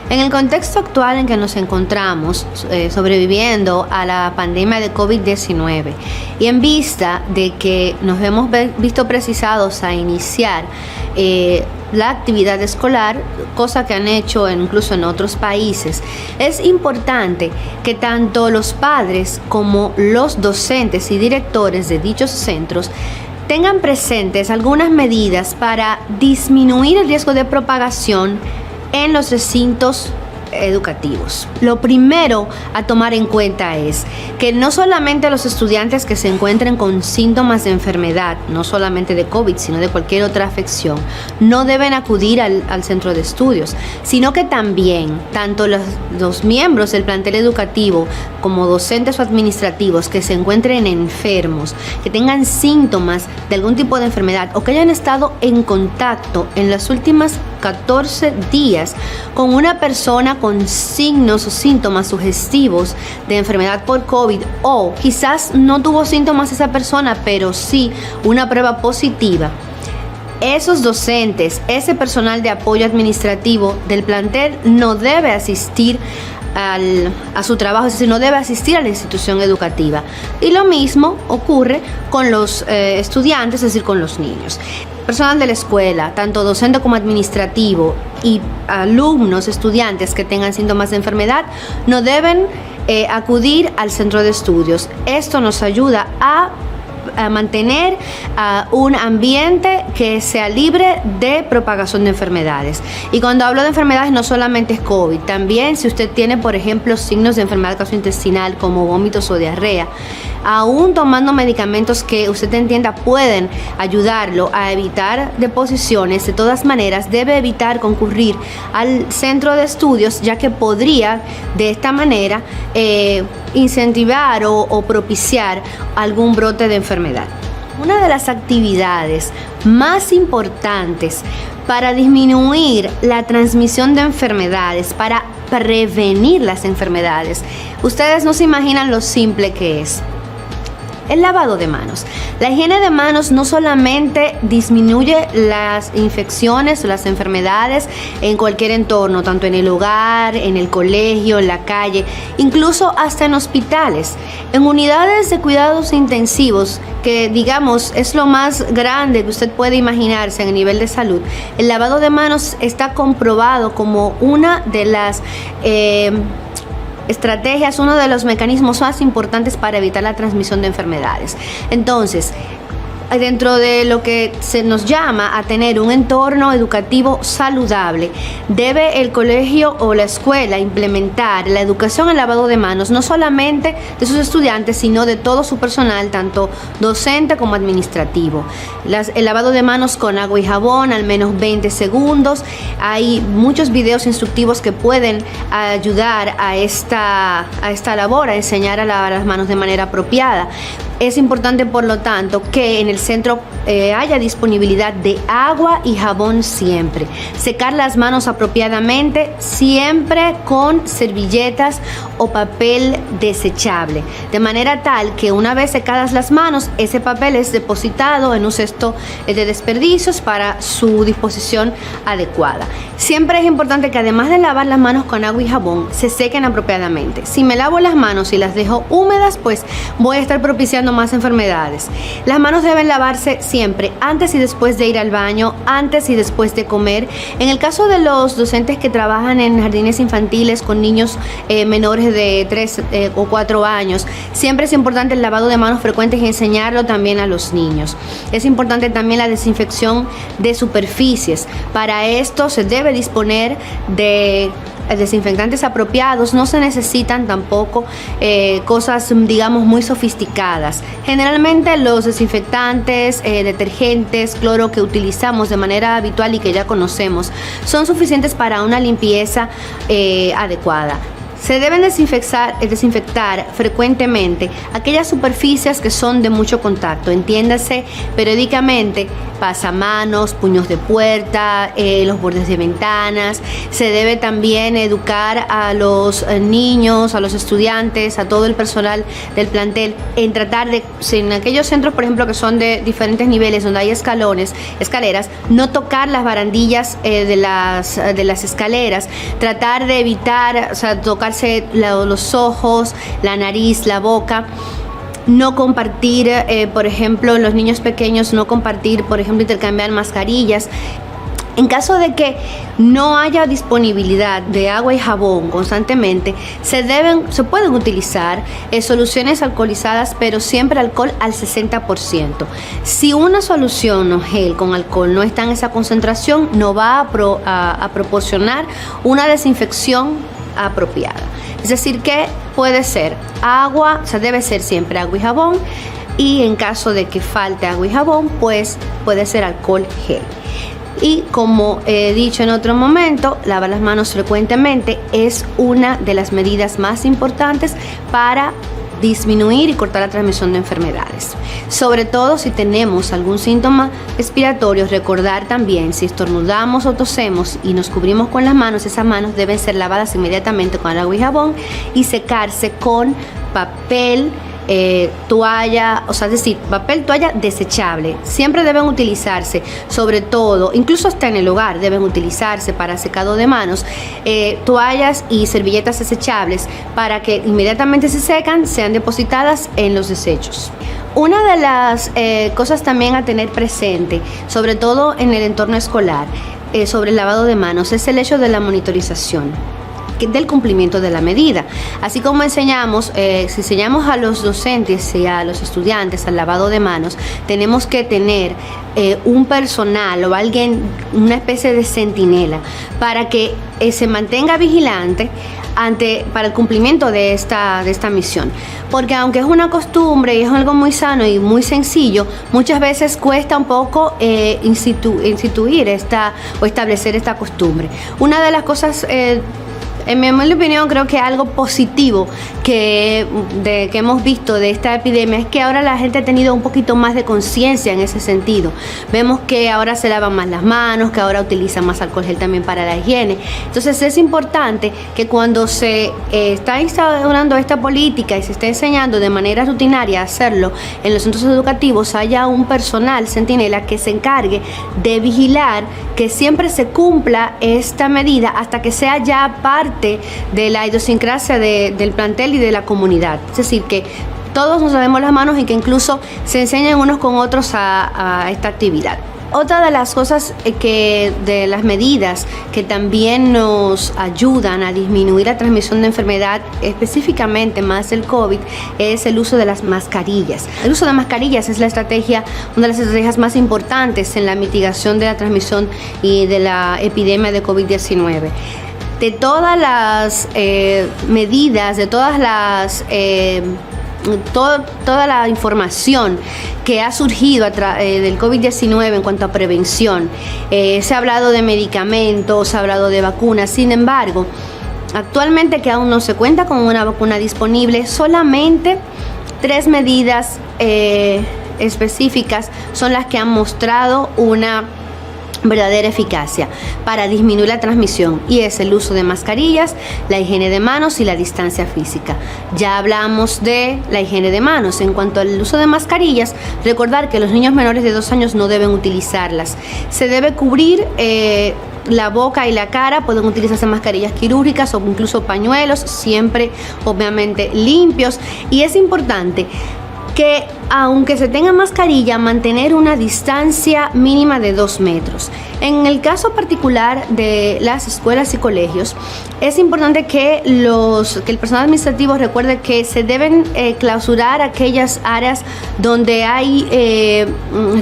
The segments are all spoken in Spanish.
En el contexto actual en que nos encontramos sobreviviendo a la pandemia de COVID-19 y en vista de que nos hemos visto precisados a iniciar la actividad escolar, cosa que han hecho incluso en otros países, es importante que tanto los padres como los docentes y directores de dichos centros tengan presentes algunas medidas para disminuir el riesgo de propagación en los recintos educativos. Lo primero a tomar en cuenta es que no solamente los estudiantes que se encuentren con síntomas de enfermedad, no solamente de COVID, sino de cualquier otra afección, no deben acudir al centro de estudios, sino que también tanto los miembros del plantel educativo como docentes o administrativos que se encuentren enfermos, que tengan síntomas de algún tipo de enfermedad o que hayan estado en contacto en las últimas 14 días con una persona con signos o síntomas sugestivos de enfermedad por COVID, o quizás no tuvo síntomas esa persona, pero sí una prueba positiva. Esos docentes, ese personal de apoyo administrativo del plantel no debe asistir a su trabajo, es decir, no debe asistir a la institución educativa. Y lo mismo ocurre con los estudiantes, es decir, con los niños. Personal de la escuela, tanto docente como administrativo, y alumnos, estudiantes que tengan síntomas de enfermedad, no deben acudir al centro de estudios. Esto nos ayuda a mantener un ambiente que sea libre de propagación de enfermedades. Y cuando hablo de enfermedades no solamente es COVID, también si usted tiene, por ejemplo, signos de enfermedad gastrointestinal como vómitos o diarrea, aún tomando medicamentos que usted entienda pueden ayudarlo a evitar deposiciones, de todas maneras debe evitar concurrir al centro de estudios, ya que podría de esta manera incentivar o propiciar algún brote de enfermedad. Una de las actividades más importantes para disminuir la transmisión de enfermedades, para prevenir las enfermedades, ustedes no se imaginan lo simple que es. El lavado de manos. La higiene de manos no solamente disminuye las infecciones o las enfermedades en cualquier entorno, tanto en el hogar, en el colegio, en la calle, incluso hasta en hospitales. En unidades de cuidados intensivos, que digamos es lo más grande que usted puede imaginarse en el nivel de salud, el lavado de manos está comprobado como una de las estrategias, uno de los mecanismos más importantes para evitar la transmisión de enfermedades. Entonces, dentro de lo que se nos llama a tener un entorno educativo saludable, debe el colegio o la escuela implementar la educación en lavado de manos, no solamente de sus estudiantes, sino de todo su personal, tanto docente como administrativo. El lavado de manos con agua y jabón, al menos 20 segundos. Hay muchos videos instructivos que pueden ayudar a esta labor, a enseñar a lavar las manos de manera apropiada. Es importante, por lo tanto, que en el centro haya disponibilidad de agua y jabón siempre. Secar las manos apropiadamente, siempre con servilletas o papel desechable. De manera tal que una vez secadas las manos, ese papel es depositado en un cesto de desperdicios para su disposición adecuada. Siempre es importante que además de lavar las manos con agua y jabón, se sequen apropiadamente. Si me lavo las manos y las dejo húmedas, pues voy a estar propiciando más enfermedades. Las manos deben lavarse siempre, antes y después de ir al baño, antes y después de comer. En el caso de los docentes que trabajan en jardines infantiles con niños menores de 3 o 4 años, siempre es importante el lavado de manos frecuentes y enseñarlo también a los niños. Es importante también la desinfección de superficies. Para esto se debe disponer de desinfectantes apropiados. No se necesitan tampoco cosas, digamos, muy sofisticadas. Generalmente los desinfectantes, detergentes, cloro que utilizamos de manera habitual y que ya conocemos son suficientes para una limpieza adecuada. Se deben desinfectar frecuentemente aquellas superficies que son de mucho contacto, entiéndase periódicamente, pasamanos, puños de puerta, los bordes de ventanas. Se debe también educar a los niños, a los estudiantes, a todo el personal del plantel en tratar de, en aquellos centros, por ejemplo, que son de diferentes niveles, donde hay escaleras, no tocar las barandillas de las escaleras, tratar de evitar, o sea, tocarse los ojos, la nariz, la boca. No compartir, por ejemplo, los niños pequeños, no compartir, por ejemplo, intercambiar mascarillas. En caso de que no haya disponibilidad de agua y jabón constantemente, se pueden utilizar soluciones alcoholizadas, pero siempre alcohol al 60%. Si una solución o gel con alcohol no está en esa concentración, no va a proporcionar una desinfección apropiada. Es decir, que puede ser agua, o sea, debe ser siempre agua y jabón, y en caso de que falte agua y jabón, pues puede ser alcohol gel. Y como he dicho en otro momento, lavar las manos frecuentemente es una de las medidas más importantes para disminuir y cortar la transmisión de enfermedades. Sobre todo si tenemos algún síntoma respiratorio, recordar también, si estornudamos o tosemos y nos cubrimos con las manos, esas manos deben ser lavadas inmediatamente con agua y jabón y secarse con papel, toalla, o sea, es decir, papel, toalla desechable. Siempre deben utilizarse, sobre todo, incluso hasta en el hogar deben utilizarse para secado de manos, toallas y servilletas desechables para que inmediatamente se secan, sean depositadas en los desechos. Una de las cosas también a tener presente, sobre todo en el entorno escolar, sobre el lavado de manos, es el hecho de la monitorización del cumplimiento de la medida. Así como enseñamos, si enseñamos a los docentes y a los estudiantes al lavado de manos, tenemos que tener un personal o alguien, una especie de centinela, para que se mantenga vigilante para el cumplimiento de esta misión. Porque aunque es una costumbre y es algo muy sano y muy sencillo, muchas veces cuesta un poco instituir o establecer esta costumbre. Una de las cosas en mi humilde opinión, creo que algo positivo que hemos visto de esta epidemia es que ahora la gente ha tenido un poquito más de conciencia en ese sentido. Vemos que ahora se lavan más las manos, que ahora utilizan más alcohol gel también para la higiene. Entonces es importante que cuando se está instaurando esta política y se está enseñando de manera rutinaria a hacerlo en los centros educativos, haya un personal centinela que se encargue de vigilar que siempre se cumpla esta medida hasta que sea ya parte de la idiosincrasia del plantel y de la comunidad. Es decir, que todos nos lavemos las manos y que incluso se enseñen unos con otros a esta actividad. Otra de las cosas de las medidas que también nos ayudan a disminuir la transmisión de enfermedad, específicamente más el COVID, es el uso de las mascarillas. El uso de mascarillas es una de las estrategias más importantes en la mitigación de la transmisión y de la epidemia de COVID-19. De todas las medidas, de toda la información que ha surgido del COVID-19 en cuanto a prevención, se ha hablado de medicamentos, se ha hablado de vacunas. Sin embargo, actualmente, que aún no se cuenta con una vacuna disponible, solamente 3 medidas específicas son las que han mostrado una verdadera eficacia para disminuir la transmisión, y es el uso de mascarillas, la higiene de manos y la distancia física. Ya hablamos de la higiene de manos. En cuanto al uso de mascarillas, recordar que los niños menores de 2 años no deben utilizarlas. Se debe cubrir la boca y la cara. Pueden utilizarse mascarillas quirúrgicas o incluso pañuelos, siempre obviamente limpios. Y es importante que, aunque se tenga mascarilla, mantener una distancia mínima de 2 metros. En el caso particular de las escuelas y colegios, es importante que el personal administrativo recuerde que se deben clausurar aquellas áreas donde hay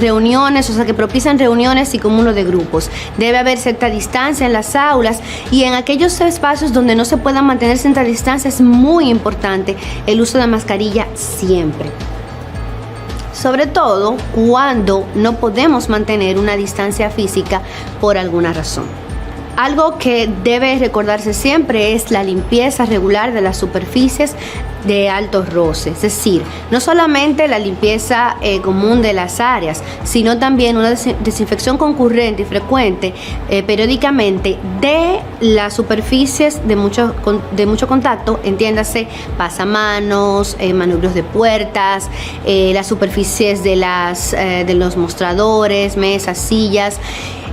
reuniones, o sea, que propician reuniones y cúmulo de grupos. Debe haber cierta distancia en las aulas, y en aquellos espacios donde no se pueda mantener cierta distancia es muy importante el uso de mascarilla siempre. Sobre todo cuando no podemos mantener una distancia física por alguna razón. Algo que debe recordarse siempre es la limpieza regular de las superficies de alto roce, es decir, no solamente la limpieza común de las áreas, sino también una desinfección concurrente y frecuente periódicamente de las superficies de mucho contacto, entiéndase pasamanos, manubrios de puertas, las superficies de los mostradores, mesas, sillas.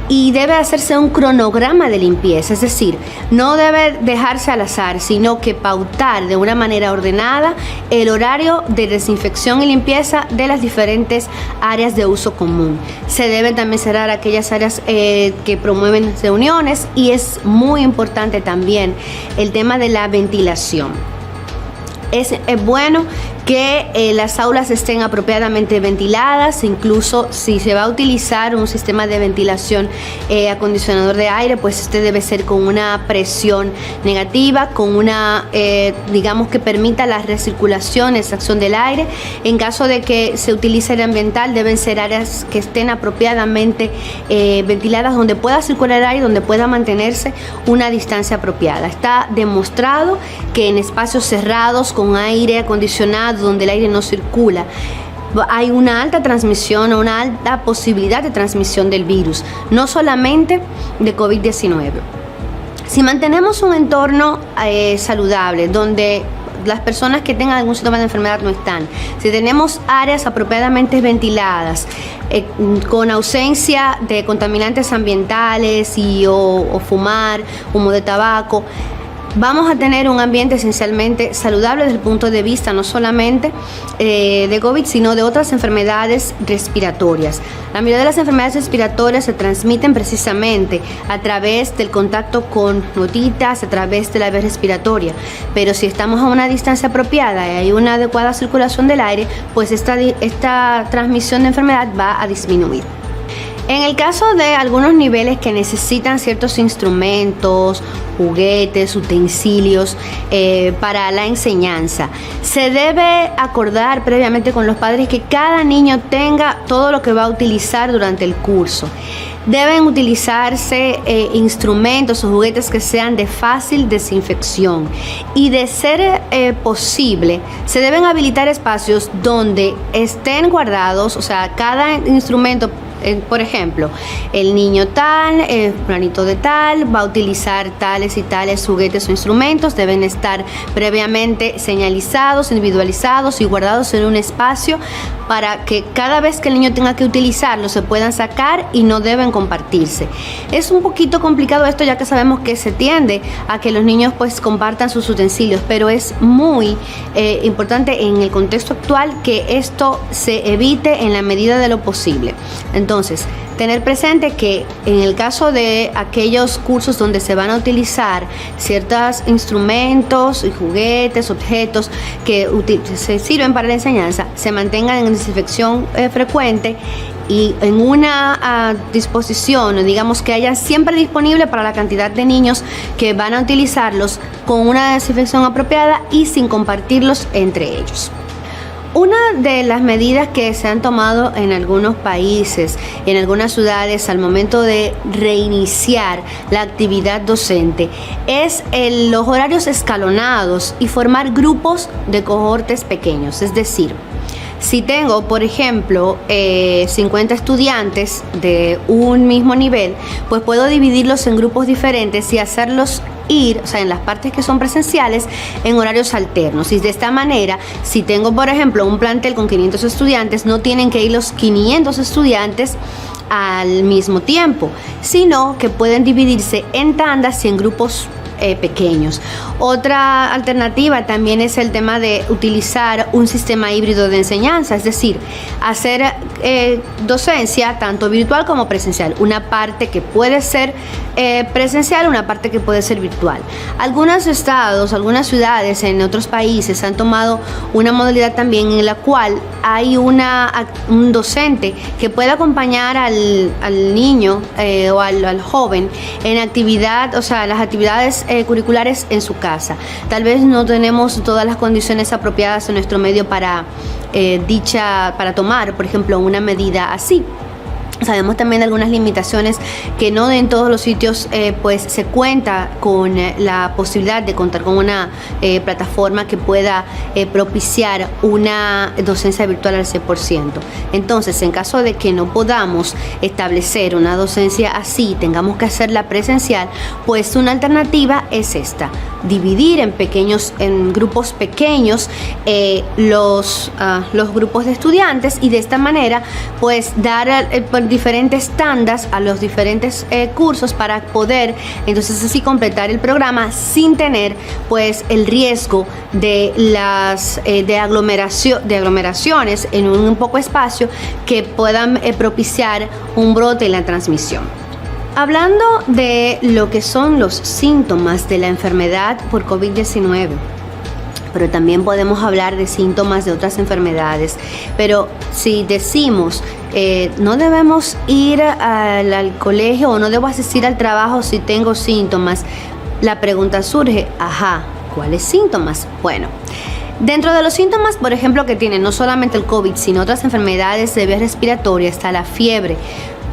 Y debe hacerse un cronograma de limpieza, es decir, no debe dejarse al azar, sino que pautar de una manera ordenada el horario de desinfección y limpieza de las diferentes áreas de uso común. Se deben también cerrar aquellas áreas que promueven reuniones, y es muy importante también el tema de la ventilación. Es bueno que las aulas estén apropiadamente ventiladas, incluso si se va a utilizar un sistema de ventilación acondicionador de aire, pues este debe ser con una presión negativa, con una, digamos, que permita la recirculación, extracción del aire. En caso de que se utilice aire ambiental, deben ser áreas que estén apropiadamente ventiladas, donde pueda circular aire, donde pueda mantenerse una distancia apropiada. Está demostrado que en espacios cerrados con aire acondicionado, donde el aire no circula, hay una alta transmisión o una alta posibilidad de transmisión del virus, no solamente de COVID-19. Si mantenemos un entorno saludable, donde las personas que tengan algún síntoma de enfermedad no están, si tenemos áreas apropiadamente ventiladas, con ausencia de contaminantes ambientales o fumar, humo de tabaco, vamos a tener un ambiente esencialmente saludable desde el punto de vista no solamente de COVID, sino de otras enfermedades respiratorias. La mayoría de las enfermedades respiratorias se transmiten precisamente a través del contacto con gotitas, a través de la vía respiratoria. Pero si estamos a una distancia apropiada y hay una adecuada circulación del aire, pues esta transmisión de enfermedad va a disminuir. En el caso de algunos niveles que necesitan ciertos instrumentos, juguetes, utensilios para la enseñanza, se debe acordar previamente con los padres que cada niño tenga todo lo que va a utilizar durante el curso. Deben utilizarse instrumentos o juguetes que sean de fácil desinfección, y de ser posible se deben habilitar espacios donde estén guardados, o sea, cada instrumento. Por ejemplo, el niño tal, planito de tal, va a utilizar tales y tales juguetes o instrumentos, deben estar previamente señalizados, individualizados y guardados en un espacio para que cada vez que el niño tenga que utilizarlos se puedan sacar y no deben compartirse. Es un poquito complicado esto, ya que sabemos que se tiende a que los niños pues compartan sus utensilios, pero es muy importante en el contexto actual que esto se evite en la medida de lo posible. Entonces, tener presente que en el caso de aquellos cursos donde se van a utilizar ciertos instrumentos y juguetes, objetos que se sirven para la enseñanza, se mantengan en desinfección frecuente y en una disposición, digamos, que haya siempre disponible para la cantidad de niños que van a utilizarlos, con una desinfección apropiada y sin compartirlos entre ellos. Una de las medidas que se han tomado en algunos países, en algunas ciudades, al momento de reiniciar la actividad docente, es los horarios escalonados y formar grupos de cohortes pequeños. Es decir, si tengo, por ejemplo, 50 estudiantes de un mismo nivel, pues puedo dividirlos en grupos diferentes y hacerlos ir, o sea, en las partes que son presenciales, en horarios alternos. Y de esta manera, si tengo, por ejemplo, un plantel con 500 estudiantes, no tienen que ir los 500 estudiantes al mismo tiempo, sino que pueden dividirse en tandas y en grupos pequeños. Otra alternativa también es el tema de utilizar un sistema híbrido de enseñanza, es decir, hacer docencia tanto virtual como presencial, una parte que puede ser presencial, una parte que puede ser virtual. Algunos estados, algunas ciudades en otros países han tomado una modalidad también en la cual hay un docente que puede acompañar al niño o al joven en actividad, o sea, las actividades curriculares en su casa. Tal vez no tenemos todas las condiciones apropiadas en nuestro medio para tomar, por ejemplo, una medida así. Sabemos también de algunas limitaciones, que no en todos los sitios pues se cuenta con la posibilidad de contar con una plataforma que pueda propiciar una docencia virtual al 100%. Entonces, en caso de que no podamos establecer una docencia así, tengamos que hacerla presencial, pues una alternativa es esta: dividir en grupos pequeños los grupos de estudiantes, y de esta manera pues dar diferentes tandas a los diferentes cursos para poder entonces así completar el programa sin tener pues el riesgo de las de aglomeraciones en un poco espacio que puedan propiciar un brote en la transmisión. Hablando de lo que son los síntomas de la enfermedad por COVID-19, pero también podemos hablar de síntomas de otras enfermedades. Pero si decimos no debemos ir al colegio o no debo asistir al trabajo si tengo síntomas, la pregunta surge, ¿cuáles síntomas? Bueno, dentro de los síntomas, por ejemplo, que tienen no solamente el COVID, sino otras enfermedades de vías respiratorias, está la fiebre,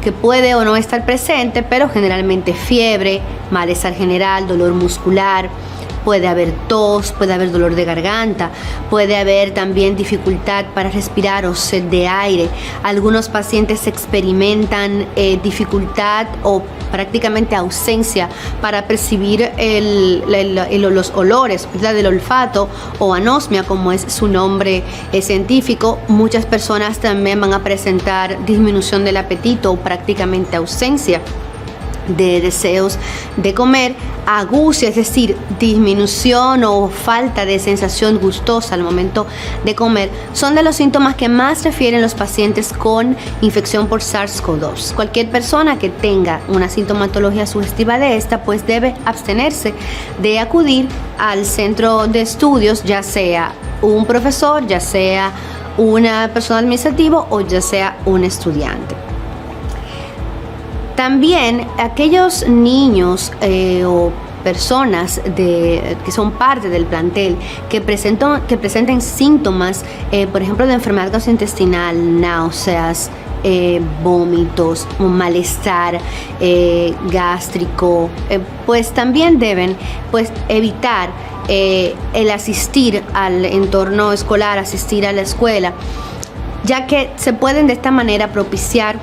que puede o no estar presente, pero generalmente fiebre, malestar general, dolor muscular. Puede haber tos, puede haber dolor de garganta, puede haber también dificultad para respirar o sed de aire. Algunos pacientes experimentan dificultad o prácticamente ausencia para percibir los olores, pérdida del olfato o anosmia, como es su nombre científico. Muchas personas también van a presentar disminución del apetito o prácticamente ausencia de deseos de comer, agucia, es decir, disminución o falta de sensación gustosa al momento de comer, son de los síntomas que más refieren los pacientes con infección por SARS-CoV-2. Cualquier persona que tenga una sintomatología sugestiva de esta, pues debe abstenerse de acudir al centro de estudios, ya sea un profesor, ya sea una persona administrativa o ya sea un estudiante. También aquellos niños o personas que son parte del plantel que presenten síntomas, por ejemplo, de enfermedad gastrointestinal, náuseas, vómitos, un malestar gástrico, pues también deben pues evitar el asistir al entorno escolar, asistir a la escuela, ya que se pueden de esta manera propiciar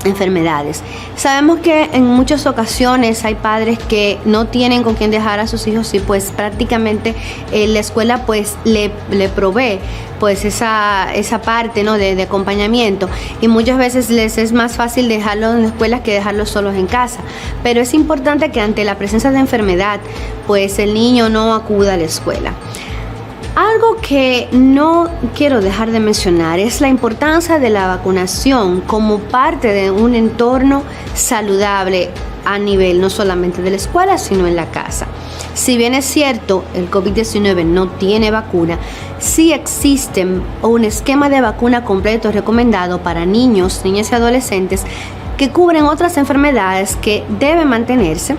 enfermedades. Sabemos que en muchas ocasiones hay padres que no tienen con quién dejar a sus hijos, y pues prácticamente la escuela pues le provee pues esa parte, ¿no?, de acompañamiento, y muchas veces les es más fácil dejarlos en la escuela que dejarlos solos en casa. Pero es importante que ante la presencia de enfermedad pues el niño no acuda a la escuela. Algo que no quiero dejar de mencionar es la importancia de la vacunación como parte de un entorno saludable a nivel no solamente de la escuela, sino en la casa. Si bien es cierto, el COVID-19 no tiene vacuna, sí existe un esquema de vacuna completo recomendado para niños, niñas y adolescentes que cubren otras enfermedades que deben mantenerse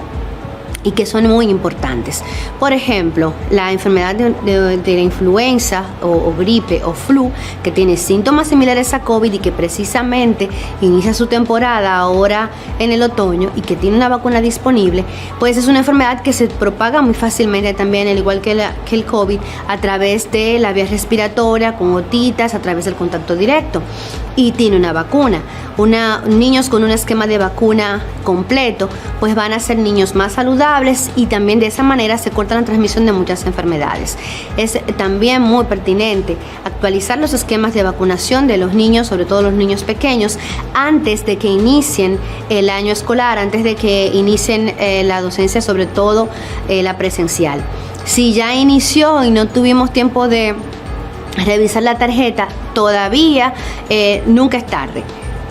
y que son muy importantes. Por ejemplo, la enfermedad de la influenza o gripe o flu, que tiene síntomas similares a COVID y que precisamente inicia su temporada ahora en el otoño y que tiene una vacuna disponible, pues es una enfermedad que se propaga muy fácilmente también, al igual que el COVID, a través de la vía respiratoria, con gotitas, a través del contacto directo, y tiene una vacuna. Niños con un esquema de vacuna completo pues van a ser niños más saludables, y también de esa manera se corta la transmisión de muchas enfermedades. Es también muy pertinente actualizar los esquemas de vacunación de los niños, sobre todo los niños pequeños, antes de que inicien el año escolar, antes de que inicien la docencia, sobre todo la presencial. Si ya inició y no tuvimos tiempo de revisar la tarjeta, todavía nunca es tarde.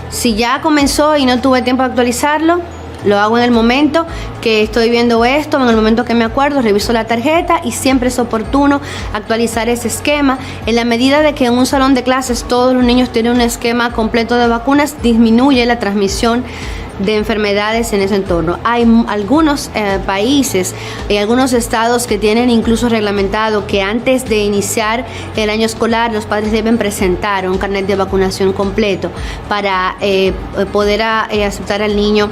Si ya comenzó y no tuve tiempo de actualizarlo, lo hago en el momento que estoy viendo esto, en el momento que me acuerdo, reviso la tarjeta, y siempre es oportuno actualizar ese esquema. En la medida de que en un salón de clases todos los niños tienen un esquema completo de vacunas, disminuye la transmisión de enfermedades en ese entorno. Hay algunos países y algunos estados que tienen incluso reglamentado que antes de iniciar el año escolar los padres deben presentar un carnet de vacunación completo para poder aceptar al niño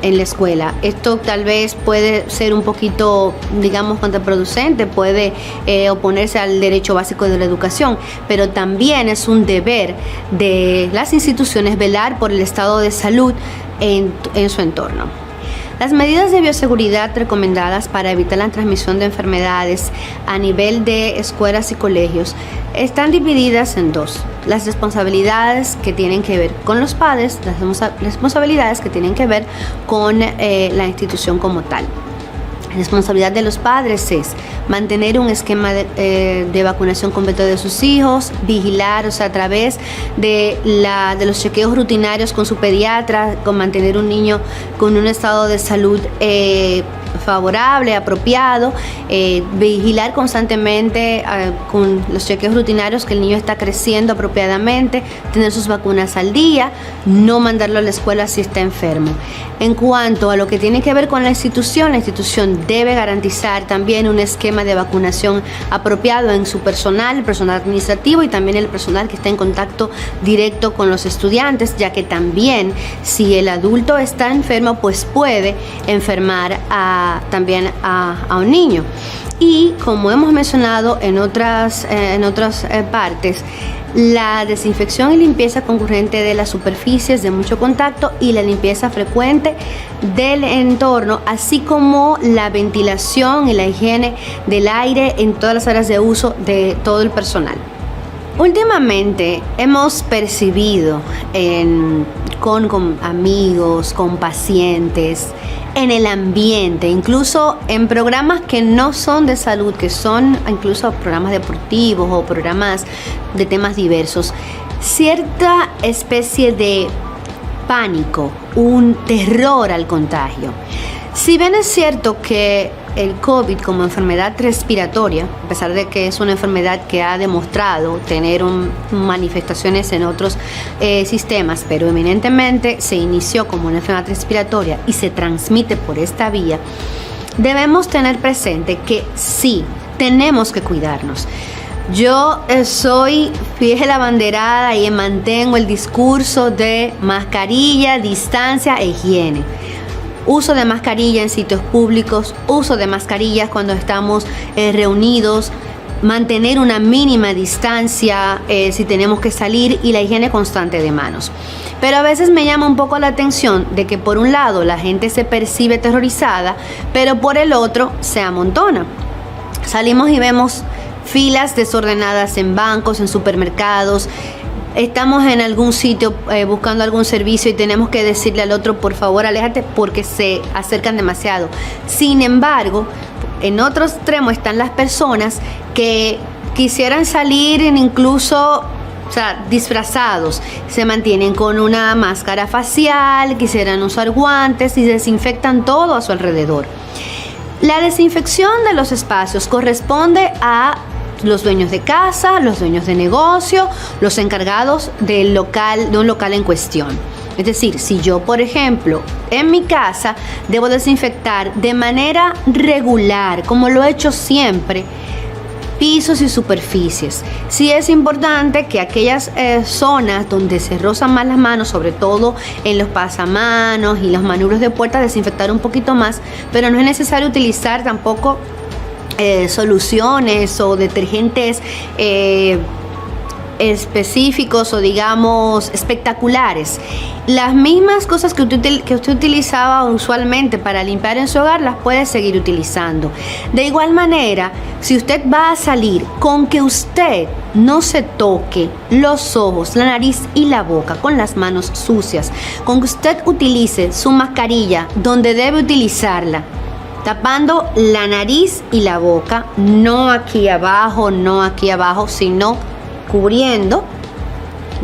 en la escuela. Esto tal vez puede ser un poquito, digamos, contraproducente, puede oponerse al derecho básico de la educación, pero también es un deber de las instituciones velar por el estado de salud en su entorno. Las medidas de bioseguridad recomendadas para evitar la transmisión de enfermedades a nivel de escuelas y colegios están divididas en dos: las responsabilidades que tienen que ver con los padres, las responsabilidades que tienen que ver con la institución como tal. La responsabilidad de los padres es mantener un esquema de vacunación completo de sus hijos, vigilar, a través de los chequeos rutinarios con su pediatra, con mantener un niño con un estado de salud favorable, apropiado, vigilar constantemente con los chequeos rutinarios que el niño está creciendo apropiadamente, tener sus vacunas al día, no mandarlo a la escuela si está enfermo. En cuanto a lo que tiene que ver con la institución debe garantizar también un esquema de vacunación apropiado en su personal, el personal administrativo y también el personal que está en contacto directo con los estudiantes, ya que también si el adulto está enfermo, pues puede enfermar también a un niño. Y como hemos mencionado en otras partes, la desinfección y limpieza concurrente de las superficies de mucho contacto y la limpieza frecuente del entorno, así como la ventilación y la higiene del aire en todas las áreas de uso de todo el personal. Últimamente hemos percibido con amigos, con pacientes, en el ambiente, incluso en programas que no son de salud, que son incluso programas deportivos o programas de temas diversos, cierta especie de pánico, un terror al contagio. Si bien es cierto que el COVID como enfermedad respiratoria, a pesar de que es una enfermedad que ha demostrado tener manifestaciones en otros sistemas, pero eminentemente se inició como una enfermedad respiratoria y se transmite por esta vía, debemos tener presente que sí, tenemos que cuidarnos. Yo soy fiel abanderada y mantengo el discurso de mascarilla, distancia e higiene. Uso de mascarilla en sitios públicos, uso de mascarillas cuando estamos reunidos, mantener una mínima distancia si tenemos que salir y la higiene constante de manos. Pero a veces me llama un poco la atención de que por un lado la gente se percibe terrorizada, pero por el otro se amontona. Salimos y vemos filas desordenadas en bancos, en supermercados. Estamos en algún sitio buscando algún servicio y tenemos que decirle al otro, por favor, aléjate, porque se acercan demasiado. Sin embargo, en otro extremo están las personas que quisieran salir incluso, disfrazados, se mantienen con una máscara facial, quisieran usar guantes y desinfectan todo a su alrededor. La desinfección de los espacios corresponde a los dueños de casa, los dueños de negocio, los encargados de un local en cuestión. Es decir, si yo, por ejemplo, en mi casa debo desinfectar de manera regular, como lo he hecho siempre, pisos y superficies. Sí es importante que aquellas zonas donde se rozan más las manos, sobre todo en los pasamanos y los manubrios de puerta, desinfectar un poquito más, pero no es necesario utilizar tampoco soluciones o detergentes específicos o digamos espectaculares. Las mismas cosas que usted utilizaba usualmente para limpiar en su hogar las puede seguir utilizando. De igual manera, si usted va a salir, con que usted no se toque los ojos, la nariz y la boca con las manos sucias, con que usted utilice su mascarilla donde debe utilizarla, tapando la nariz y la boca, no aquí abajo, sino cubriendo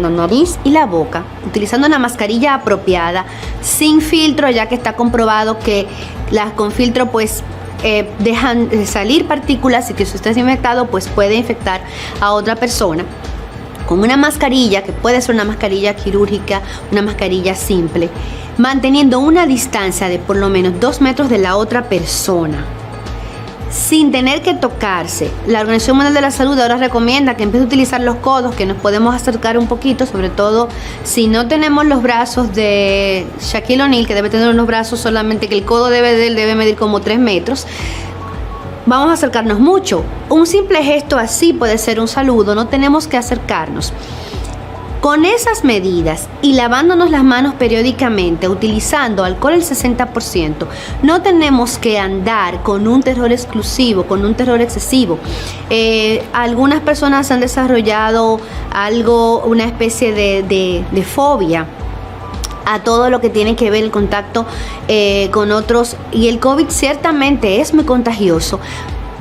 la nariz y la boca, utilizando una mascarilla apropiada, sin filtro, ya que está comprobado que las con filtro pues dejan salir partículas y que si usted es infectado pues puede infectar a otra persona. Con una mascarilla, que puede ser una mascarilla quirúrgica, una mascarilla simple, manteniendo una distancia de por lo menos 2 metros de la otra persona, sin tener que tocarse. La Organización Mundial de la Salud ahora recomienda que en vez de utilizar los codos, que nos podemos acercar un poquito, sobre todo si no tenemos los brazos de Shaquille O'Neal, que debe tener unos brazos solamente, que el codo debe medir como 3 metros. Vamos a acercarnos mucho. Un simple gesto así puede ser un saludo, no tenemos que acercarnos. Con esas medidas y lavándonos las manos periódicamente, utilizando alcohol al 60%, no tenemos que andar con un terror exclusivo, con un terror excesivo. Algunas personas han desarrollado una especie de fobia a todo lo que tiene que ver el contacto con otros, y el COVID ciertamente es muy contagioso.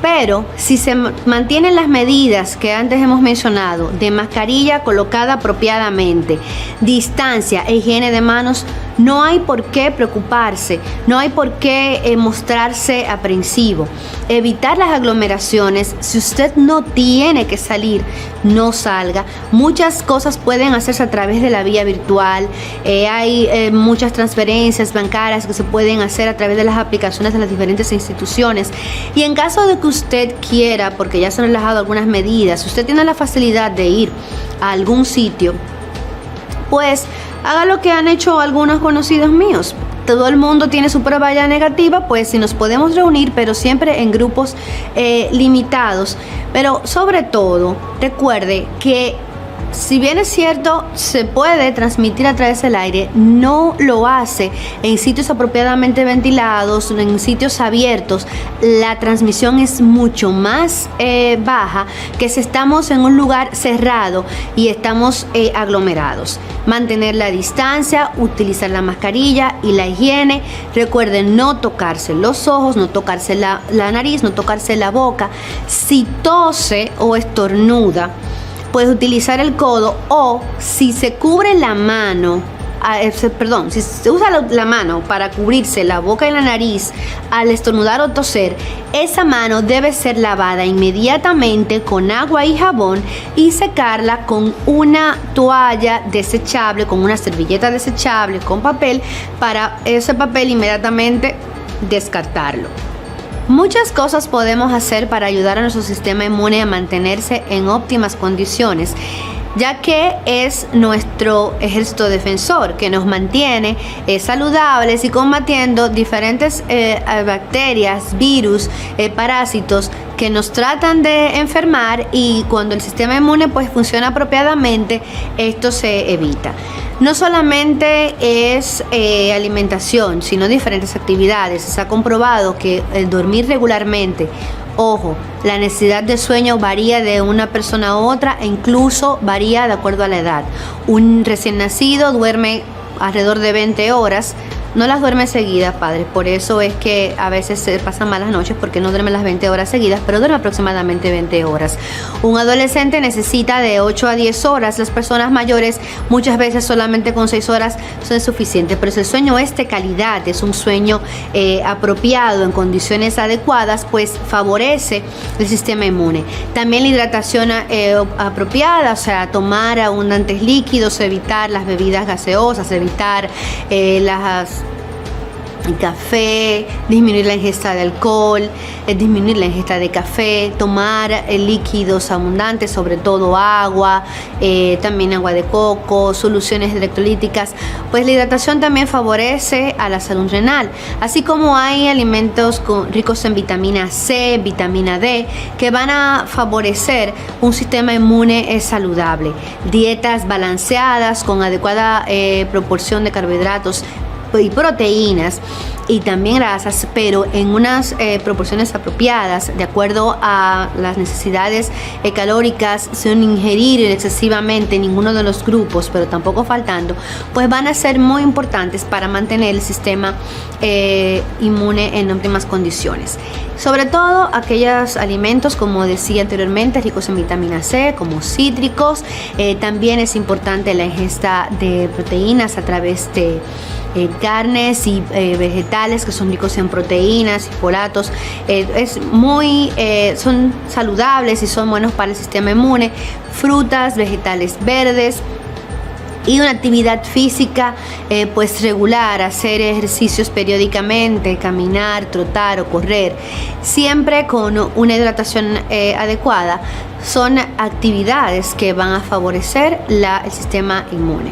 Pero si se mantienen las medidas que antes hemos mencionado, de mascarilla colocada apropiadamente, distancia e higiene de manos, no hay por qué preocuparse, no hay por qué mostrarse aprensivo. Evitar las aglomeraciones. Si usted no tiene que salir, no salga. Muchas cosas pueden hacerse a través de la vía virtual. Hay muchas transferencias bancarias que se pueden hacer a través de las aplicaciones de las diferentes instituciones. Y en caso de que usted quiera, porque ya se han relajado algunas medidas, si usted tiene la facilidad de ir a algún sitio, pues haga lo que han hecho algunos conocidos míos. Todo el mundo tiene su prueba ya negativa, pues si nos podemos reunir, pero siempre en grupos limitados. Pero sobre todo, recuerde que si bien es cierto, se puede transmitir a través del aire, no lo hace en sitios apropiadamente ventilados, en sitios abiertos. La transmisión es mucho más baja que si estamos en un lugar cerrado y estamos aglomerados. Mantener la distancia, utilizar la mascarilla y la higiene. Recuerden no tocarse los ojos, no tocarse la nariz, no tocarse la boca. Si tose o estornuda, puedes utilizar el codo, o si se cubre la mano, si se usa la mano para cubrirse la boca y la nariz al estornudar o toser, esa mano debe ser lavada inmediatamente con agua y jabón y secarla con una toalla desechable, con una servilleta desechable, con papel, para ese papel inmediatamente descartarlo. Muchas cosas podemos hacer para ayudar a nuestro sistema inmune a mantenerse en óptimas condiciones, ya que es nuestro ejército defensor que nos mantiene saludables y combatiendo diferentes bacterias, virus, parásitos que nos tratan de enfermar, y cuando el sistema inmune pues funciona apropiadamente, esto se evita. No solamente es alimentación, sino diferentes actividades. Se ha comprobado que el dormir regularmente, ojo, la necesidad de sueño varía de una persona a otra e incluso varía de acuerdo a la edad. Un recién nacido duerme alrededor de 20 horas. No las duerme seguidas, padres, por eso es que a veces se pasan malas noches, porque no duerme las 20 horas seguidas, pero duerme aproximadamente 20 horas. Un adolescente necesita de 8 a 10 horas. Las personas mayores muchas veces solamente con 6 horas son suficientes, pero si el sueño es de calidad, es un sueño apropiado en condiciones adecuadas, pues favorece el sistema inmune. También la hidratación apropiada, o sea, tomar abundantes líquidos, evitar las bebidas gaseosas, evitar el café, disminuir la ingesta de alcohol, disminuir la ingesta de café, tomar líquidos abundantes, sobre todo agua, también agua de coco, soluciones electrolíticas. Pues la hidratación también favorece a la salud renal, así como hay alimentos ricos en vitamina C, vitamina D, que van a favorecer un sistema inmune saludable. Dietas balanceadas con adecuada proporción de carbohidratos y proteínas y también grasas, pero en unas proporciones apropiadas de acuerdo a las necesidades calóricas, sin ingerir excesivamente ninguno de los grupos, pero tampoco faltando, pues van a ser muy importantes para mantener el sistema inmune en óptimas condiciones. Sobre todo aquellos alimentos, como decía anteriormente, ricos en vitamina C, como cítricos. También es importante la ingesta de proteínas a través de carnes y vegetales que son ricos en proteínas y folatos. Son saludables y son buenos para el sistema inmune. Frutas, vegetales verdes, Y una actividad física pues regular, hacer ejercicios periódicamente, caminar, trotar o correr, siempre con una hidratación adecuada, son actividades que van a favorecer el sistema inmune.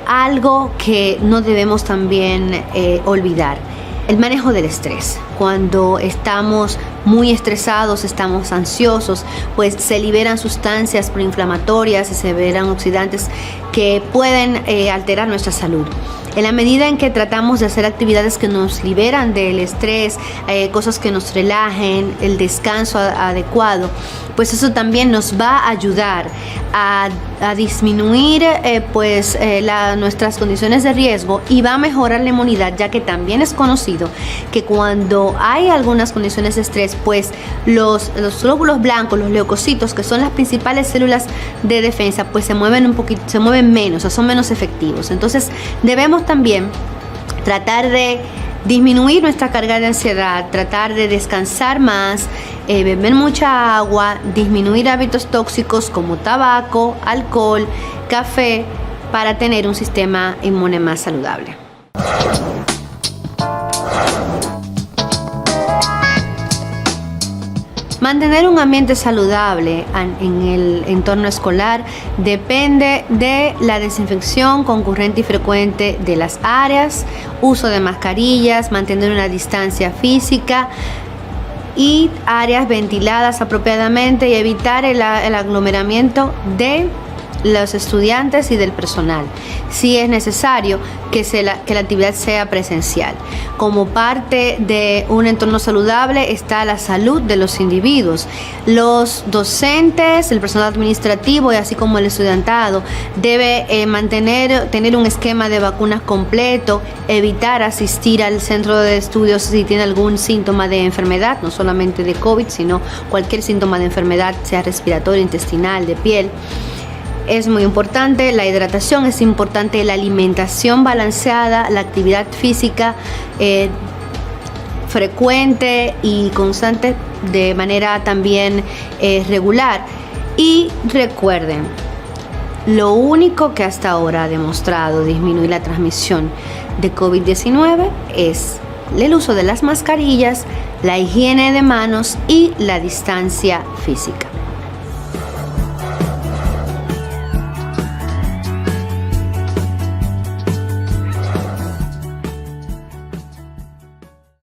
Algo que no debemos también olvidar: el manejo del estrés. Cuando estamos muy estresados, estamos ansiosos, pues se liberan sustancias proinflamatorias y se liberan oxidantes que pueden alterar nuestra salud. En la medida en que tratamos de hacer actividades que nos liberan del estrés, cosas que nos relajen, el descanso adecuado, pues eso también nos va a ayudar a disminuir nuestras condiciones de riesgo, y va a mejorar la inmunidad, ya que también es conocido que cuando hay algunas condiciones de estrés, pues los glóbulos blancos, los leucocitos, que son las principales células de defensa, pues se mueven menos, o son menos efectivos. Entonces debemos también tratar de disminuir nuestra carga de ansiedad, tratar de descansar más, beber mucha agua, disminuir hábitos tóxicos como tabaco, alcohol, café, para tener un sistema inmune más saludable. Mantener un ambiente saludable en el entorno escolar depende de la desinfección concurrente y frecuente de las áreas, uso de mascarillas, mantener una distancia física y áreas ventiladas apropiadamente, y evitar el aglomeramiento de los estudiantes y del personal. Si es necesario que la actividad sea presencial. Como parte de un entorno saludable está la salud de los individuos. Los docentes, el personal administrativo y así como el estudiantado debe tener un esquema de vacunas completo, evitar asistir al centro de estudios si tiene algún síntoma de enfermedad, no solamente de COVID, sino cualquier síntoma de enfermedad, sea respiratoria, intestinal, de piel. Es muy importante la hidratación, es importante la alimentación balanceada, la actividad física frecuente y constante de manera también regular. Y recuerden, lo único que hasta ahora ha demostrado disminuir la transmisión de COVID-19 es el uso de las mascarillas, la higiene de manos y la distancia física.